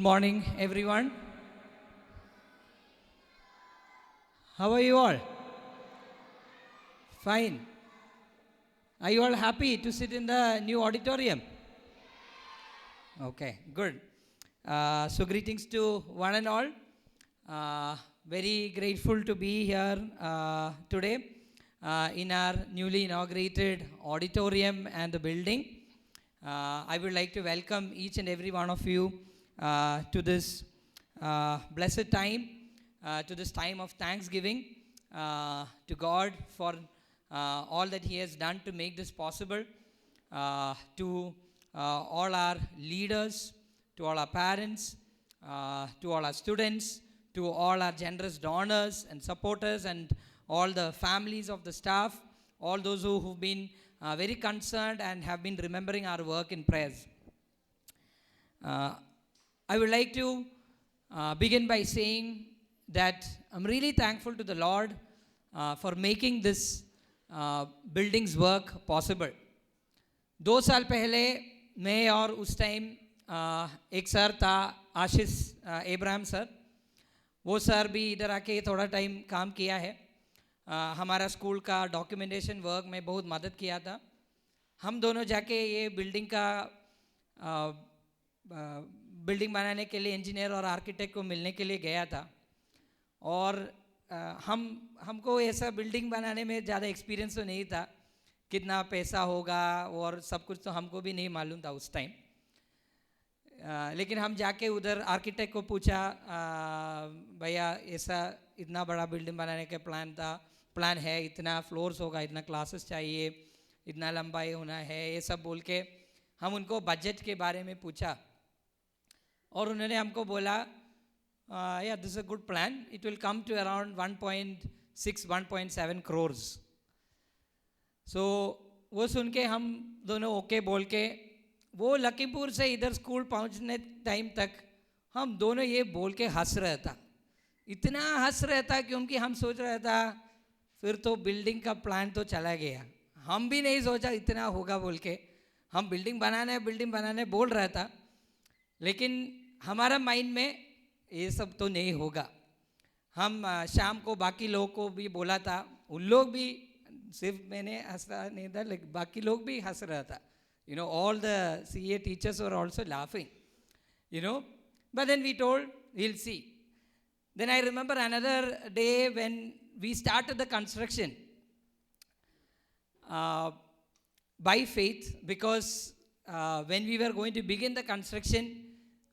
morning, everyone. How are you all? Fine. Are you all happy to sit in the new auditorium? Okay, good. So greetings to one and all. Very grateful to be here today in our newly inaugurated auditorium and the building. I would like to welcome each and every one of you to this blessed time, to this time of thanksgiving to God for all that He has done to make this possible, to all our leaders, to all our parents, to all our students, to all our generous donors and supporters, and all the families of the staff, all those who've been very concerned and have been remembering our work in prayers. I would like to begin by saying that I'm really thankful to the Lord for making this building's work possible. 2 साल पहले मैं और उस time एक sir था आशीष Abraham sir, वो sir भी इधर आके थोड़ा टाइम काम किया है. हमारा स्कूल का डॉक्यूमेंटेशन वर्क में बहुत मदद किया था. हम दोनों जाके ये बिल्डिंग बनाने के लिए इंजीनियर और आर्किटेक्ट को मिलने के लिए गया था. और हमको ऐसा बिल्डिंग बनाने में ज़्यादा एक्सपीरियंस तो नहीं था, कितना पैसा होगा और सब कुछ तो हमको भी नहीं मालूम था उस टाइम. लेकिन हम जाके उधर आर्किटेक्ट को पूछा, भैया ऐसा इतना बड़ा बिल्डिंग बनाने का प्लान है, इतना फ्लोर्स होगा, इतना क्लासेस चाहिए, इतना लंबाई होना है, ये सब बोल के हम उनको बजट के बारे में पूछा. और उन्होंने हमको बोला, yeah, this is a good plan. It will come to around 1.6-1.7 crores. So वो सुन के हम दोनों ओके बोल के, वो लखीमपुर से इधर स्कूल पहुंचने टाइम तक हम दोनों ये बोल के हंस रहा था. इतना हंस रहा था क्योंकि हम सोच रहा था फिर तो बिल्डिंग का प्लान तो चला गया. हम भी नहीं सोचा इतना होगा बोल के. हम बिल्डिंग बनाने बोल रहा था, लेकिन हमारा माइंड में ये सब तो नहीं होगा. हम शाम को बाकी लोगों को भी बोला था, उन लोग भी, सिर्फ मैंने हंसा नहीं था, लेकिन बाकी लोग भी हंस रहा था. You know, all the CA teachers were also laughing, you know. But then we told, we'll see. Then I remember another day when we started the construction by faith, because when we were going to begin the construction,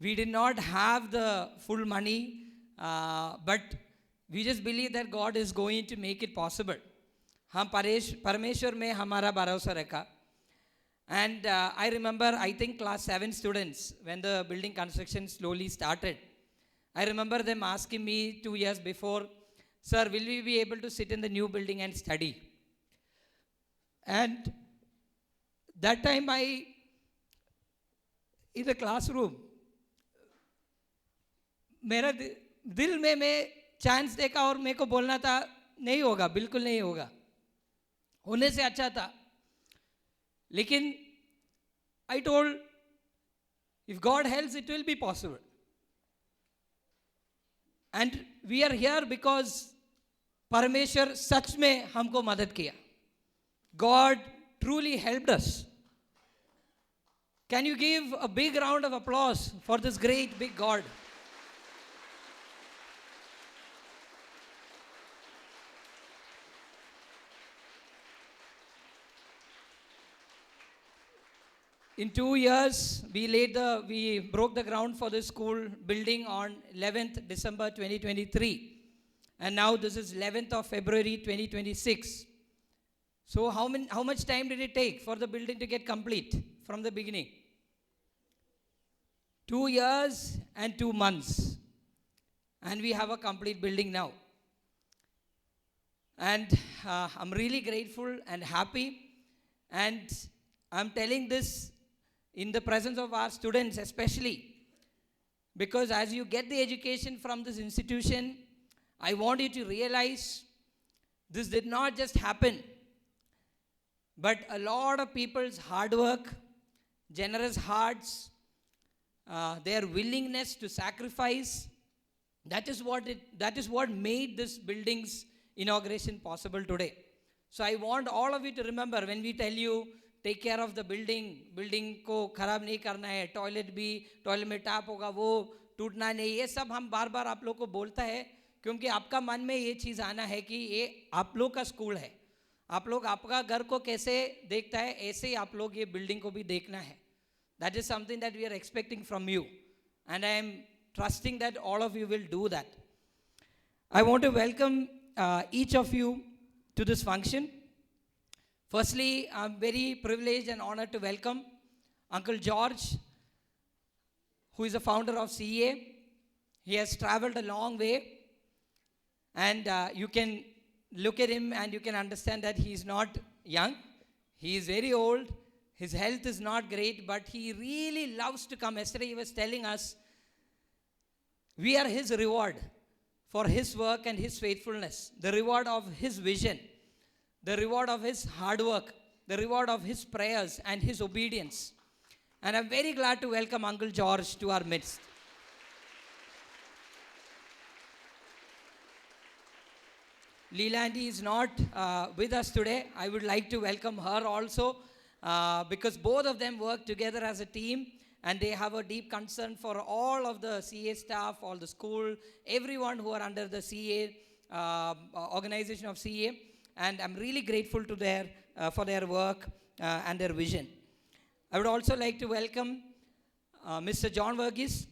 we did not have the full money, but we just believe that God is going to make it possible. हम परमेश्वर में हमारा भरोसा रखा. And I remember, I think class 7 students, when the building construction slowly started, I remember them asking me 2 years before, sir, will we be able to sit in the new building and study? And that time in the classroom, मेरा दिल में मैं chance देखा और मेरे को बोलना था, नहीं होगा, बिल्कुल नहीं होगा, होने से अच्छा था. लेकिन I told, if God helps, it will be possible. And we are here because परमेश्वर सच में हमको मदद किया. God truly helped us. Can you give a big round of applause for this great big God? In 2 years, we broke the ground for the school building on 11th December 2023. And now this is 11th of February 2026. So how much time did it take for the building to get complete from the beginning? 2 years and 2 months. And we have a complete building now. And I'm really grateful and happy. And I'm telling this in the presence of our students especially, because as you get the education from this institution, I want you to realize this did not just happen, but a lot of people's hard work, generous hearts, their willingness to sacrifice. That is what made this building's inauguration possible today. So I want all of you to remember, when we tell you take care of the building को खराब नहीं करना है, toilet में tap होगा वो टूटना नहीं, ये सब हम बार बार आप लोग को बोलता है क्योंकि आपका मन में ये चीज़ आना है कि ये आप लोग का स्कूल है, आप लोग आपका घर को कैसे देखता है ऐसे ही आप लोग ये बिल्डिंग को भी देखना है. That is something that we are expecting from you, and I am trusting that all of you will do that. I want to welcome each of you to this function. Firstly, I'm very privileged and honored to welcome Uncle George, who is the founder of CEA. He has traveled a long way, and you can look at him and you can understand that he is not young. He is very old. His health is not great, but he really loves to come. Yesterday he was telling us, we are his reward for his work and his faithfulness, the reward of his vision, the reward of his hard work, the reward of his prayers and his obedience. And I'm very glad to welcome Uncle George to our midst. Leelandi is not with us today. I would like to welcome her also, because both of them work together as a team, and they have a deep concern for all of the CA staff, all the school, everyone who are under the CA organization of CA, and I'm really grateful to for their work and their vision. I would also like to welcome Mr. John Verghese,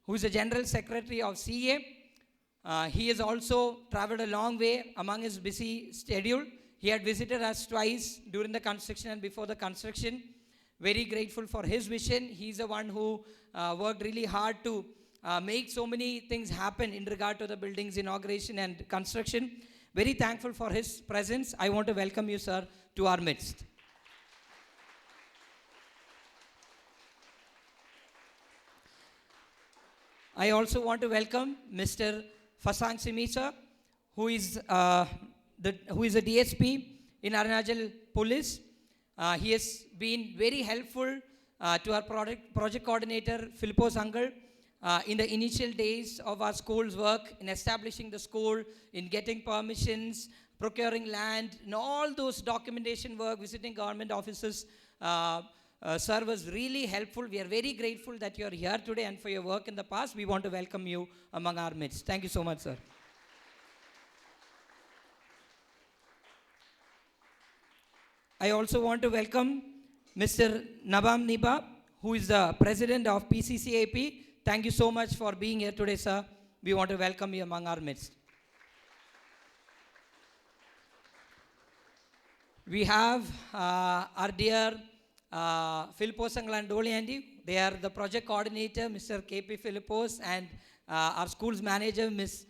who is the General Secretary of CA. He has also traveled a long way among his busy schedule. He had visited us twice during the construction and before the construction. Very grateful for his vision. He's the one who worked really hard to make so many things happen in regard to the building's inauguration and construction. Very thankful for his presence. I want to welcome you, sir, to our midst. I also want to welcome Mr. Fasang Simisa, who is a DSP in Arunachal Police. He has been very helpful to our project coordinator, Philippos Uncle, in the initial days of our school's work, in establishing the school, in getting permissions, procuring land, and all those documentation work, visiting government offices. Sir was really helpful. We are very grateful that you are here today and for your work in the past. We want to welcome you among our midst. Thank you so much, sir. I also want to welcome Mr. Nabam Niba, who is the president of PCCAP. Thank you so much for being here today, sir. We want to welcome you among our midst. We have our dear Philippos and Doliandi. They are the project coordinator, Mr. KP Philippos, and our school's manager, Mrs.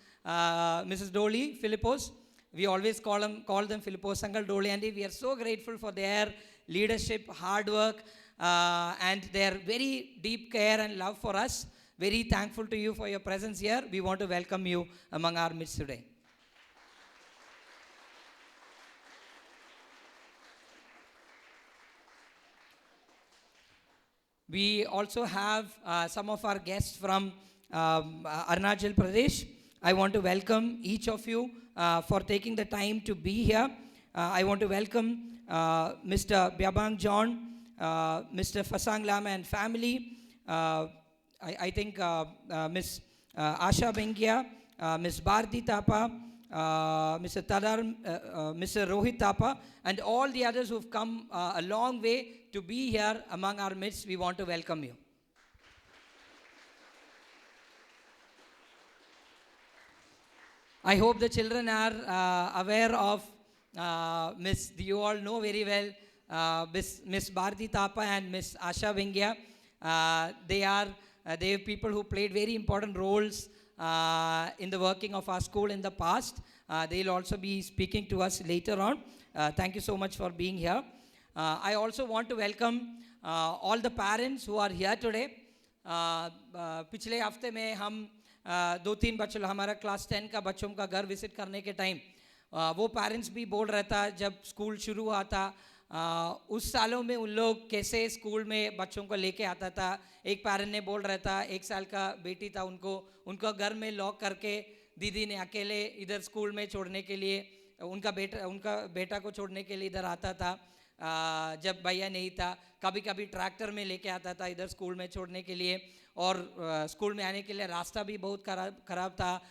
Doli Philippos. We always call them Philippos Uncle Doliandi. We are so grateful for their leadership, hard work, and their very deep care and love for us. Very thankful to you for your presence here. We want to welcome you among our midst today. We also have some of our guests from Arunachal Pradesh. I want to welcome each of you for taking the time to be here. I want to welcome Mr. Byabang John, Mr. Fasang Lama and family. I think Ms. Asha Bengia, Ms. Bharti Tapa, Mr. Tadar, Mr. Rohit Tapa, and all the others who've come a long way to be here among our midst. We want to welcome you. I hope the children are aware of Miss, you all know very well, Miss Bharti Tapa and Miss Asha Bengia. They are people who played very important roles in the working of our school in the past. They'll also be speaking to us later on. Thank you so much for being here. I also want to welcome all the parents who are here today. पिछले हफ्ते में हम 2-3 बच्चों हमारा class 10 का बच्चों का घर विजिट करने के टाइम वो पेरेंट्स भी बोल रहा था जब स्कूल शुरू हुआ था उस सालों में उन लोग कैसे स्कूल में बच्चों को लेके आता था। एक पेरेंट ने बोल रहा था 1 साल का बेटी था, उनको घर में लॉक करके दीदी ने अकेले इधर स्कूल में छोड़ने के लिए उनका बेटा को छोड़ने के लिए इधर आता था। जब भैया नहीं था, कभी कभी ट्रैक्टर में लेके आता था इधर स्कूल में छोड़ने के लिए। और स्कूल में आने के लिए रास्ता भी बहुत खराब था।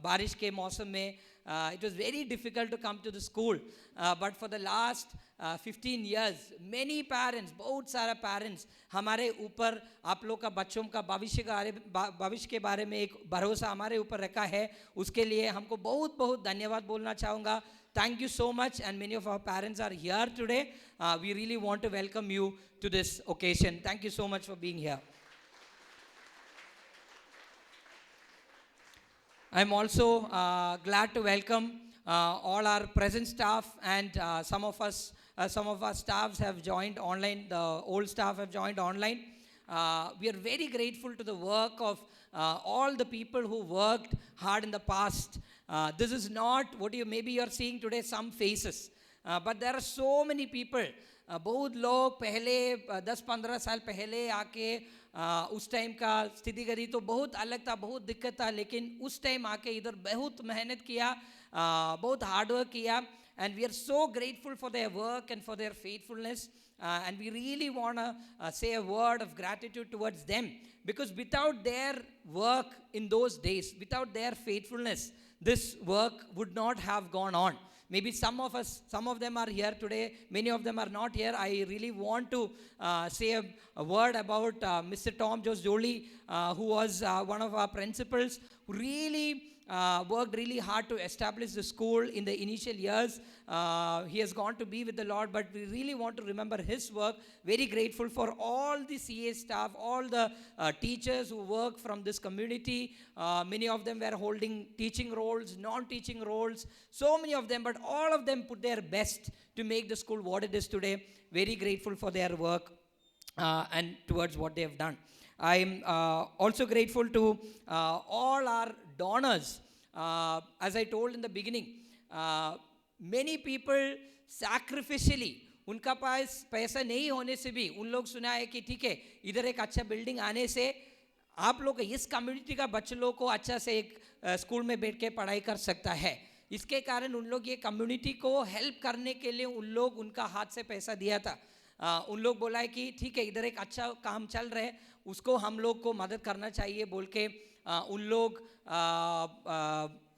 बारिश के मौसम में it was very difficult to come to the school, but for the last 15 years many parents, बहुत सारा पेरेंट्स हमारे ऊपर आप लोग का बच्चों का भविष्य के बारे में एक भरोसा हमारे ऊपर रखा है। उसके लिए हमको बहुत बहुत धन्यवाद बोलना चाहूँगा। Thank you so much, and many of our parents are here today. We really want to welcome you to this occasion. Thank you so much for being here. I'm also glad to welcome all our present staff, and some of our staffs have joined online. The old staff have joined online. We are very grateful to the work of all the people who worked hard in the past. This is not what maybe you are seeing today, some faces, but there are so many people. बहुत लोग पहले 10-15 साल पहले आके उस time का स्थिति करी तो बहुत अलग था, बहुत दिक्कत था, लेकिन उस टाइम आके इधर बहुत मेहनत किया, बहुत हार्ड वर्क किया, and we are so grateful for their work and for their faithfulness, and we really want to say a word of gratitude towards them, because without their work in those days, without their faithfulness, this work would not have gone on. Maybe some of them are here today, many of them are not here. I really want to say a word about Mr. Tom Jose Jolie, who was one of our principals, who really worked really hard to establish the school in the initial years. He has gone to be with the Lord, but we really want to remember his work. Very grateful for all the CA staff, all the teachers who work from this community. Many of them were holding teaching roles, non-teaching roles, so many of them, but all of them put their best to make the school what it is today. Very grateful for their work and towards what they have done. I'm also grateful to all our donors. As I told in the beginning, many people sacrificially, उनका पास पैसा नहीं होने से भी उन लोग सुना है कि ठीक है इधर एक अच्छा बिल्डिंग आने से आप लोग इस कम्युनिटी का बच्चे लोग को अच्छा से एक स्कूल में बैठ के पढ़ाई कर सकता है। इसके कारण उन लोग ये कम्युनिटी को हेल्प करने के लिए उन लोग उनका हाथ से पैसा दिया था। उन लोग बोला है कि ठीक है इधर एक अच्छा काम चल रहा है, उसको हम लोग को मदद करना चाहिए बोल के उन लोग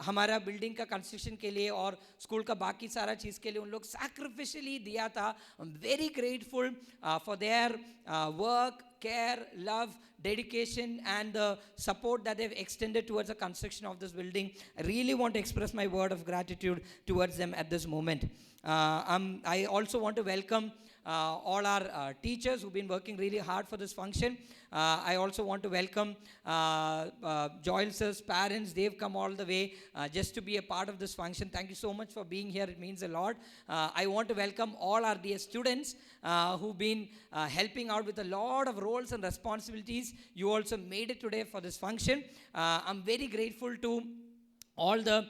हमारा बिल्डिंग का कंस्ट्रक्शन के लिए और स्कूल का बाकी सारा चीज़ के लिए उन लोग सैक्रिफिशियली दिया था। I am very grateful for their work, care, love, dedication, and the support that they've extended towards the construction of this building. I really want to express my word of gratitude towards them at this moment. I also want to welcome all our teachers who've been working really hard for this function. I also want to welcome Joyce's parents. They've come all the way just to be a part of this function. Thank you so much for being here. It means a lot. I want to welcome all our dear students who've been helping out with a lot of roles and responsibilities. You also made it today for this function. I'm very grateful to all the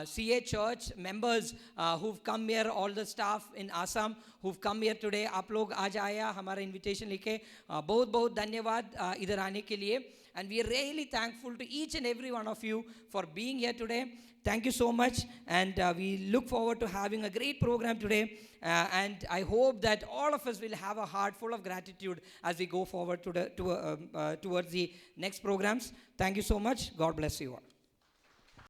CA Church members who've come here, all the staff in Assam who've come here today. आप लोग आज आया हमारा invitation लेके, बहुत बहुत धन्यवाद इधर आने के लिए. And we are really thankful to each and every one of you for being here today. Thank you so much, and we look forward to having a great program today. And I hope that all of us will have a heart full of gratitude as we go forward towards the next programs. Thank you so much. God bless you all.